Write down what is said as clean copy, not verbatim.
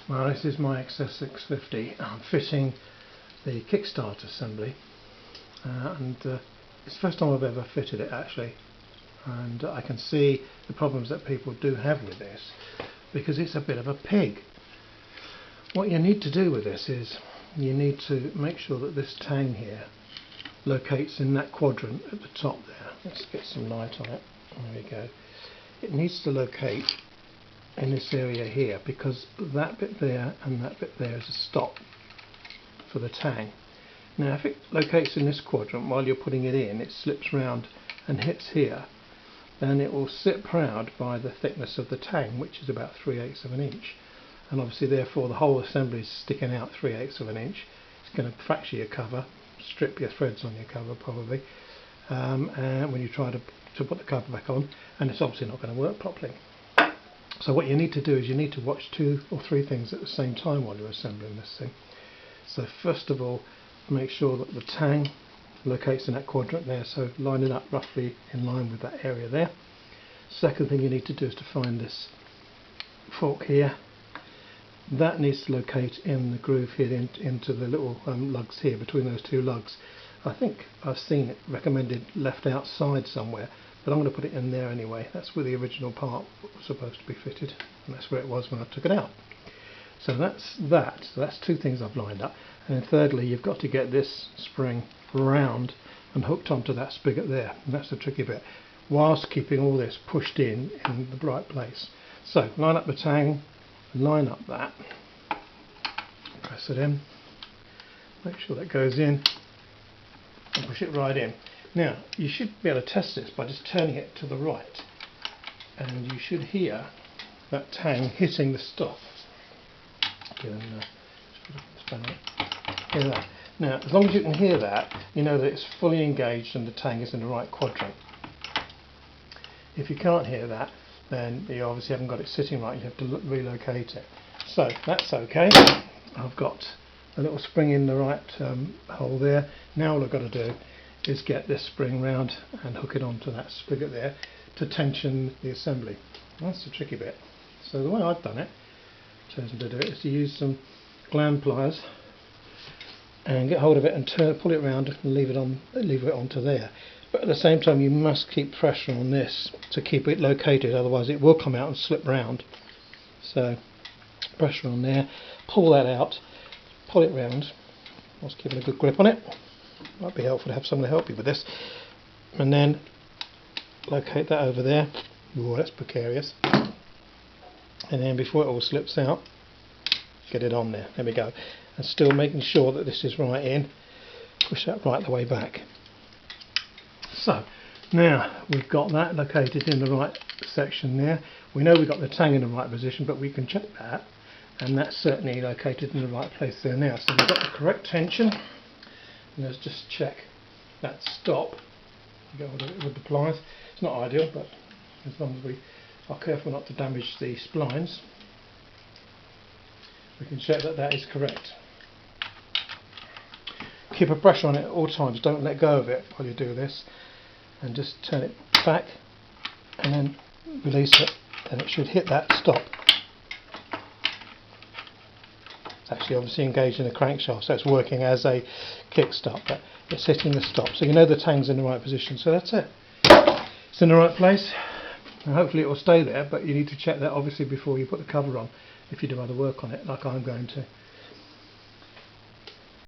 Well, this is my XS650. I'm fitting the kickstart assembly, and it's the first time I've ever fitted it actually, and I can see the problems that people do have with this because it's a bit of a pig. What you need to do with this is you need to make sure that this tang here locates in that quadrant at the top there. Let's get some light on it. There we go. It needs to locate in this area here, because that bit there and that bit there is a stop for the tang. Now if it locates in this quadrant while you're putting it in, it slips round and hits here, then it will sit proud by the thickness of the tang, which is about 3/8 of an inch, and obviously therefore the whole assembly is sticking out 3/8 of an inch. It's going to fracture your cover, strip your threads on your cover probably, and when you try to put the cover back on, and it's obviously not going to work properly. So what you need to do is you need to watch 2 or 3 things at the same time while you're assembling this thing. So first of all, make sure that the tang locates in that quadrant there, so line it up roughly in line with that area there. Second thing you need to do is to find this fork here. That needs to locate in the groove here into the little lugs here, between those 2 lugs. I think I've seen it recommended left outside somewhere, but I'm going to put it in there anyway. That's where the original part was supposed to be fitted, and that's where it was when I took it out. So that's that. So that's 2 things I've lined up. And then thirdly, you've got to get this spring round and hooked onto that spigot there. And that's the tricky bit, whilst keeping all this pushed in the right place. So line up the tang, line up that, press it in, make sure that goes in, and push it right in. Now you should be able to test this by just turning it to the right, and you should hear that tang hitting the stop. Hear that. Now as long as you can hear that, you know that it's fully engaged and the tang is in the right quadrant. If you can't hear that, then you obviously haven't got it sitting right, you have to relocate it. So that's okay. I've got a little spring in the right hole there. Now all I've got to do is get this spring round and hook it onto that spigot there to tension the assembly. That's the tricky bit. So the way I've done it, chosen to do it, is to use some gland pliers and get hold of it and pull it around and leave it onto there. But at the same time you must keep pressure on this to keep it located, otherwise it will come out and slip round. So pressure on there, pull that out, pull it round, whilst keeping a good grip on it. Might be helpful to have someone to help you with this. And then locate that over there. Ooh, that's precarious. And then before it all slips out, get it on there. There we go. And still making sure that this is right in. Push that right the way back. So now we've got that located in the right section there. We know we've got the tang in the right position, but we can check that, and that's certainly located in the right place there now. So we've got the correct tension. And let's just check that stop. Get hold of it with the pliers. It's not ideal, but as long as we are careful not to damage the splines, we can check that that is correct. Keep a pressure on it at all times, don't let go of it while you do this, and just turn it back and then release it, and it should hit that stop. It's actually obviously engaged in the crankshaft, so it's working as a kickstart, but it's hitting the stop, so you know the tang's in the right position. So that's it, it's in the right place, and hopefully it will stay there, but you need to check that obviously before you put the cover on if you do other work on it, like I'm going to.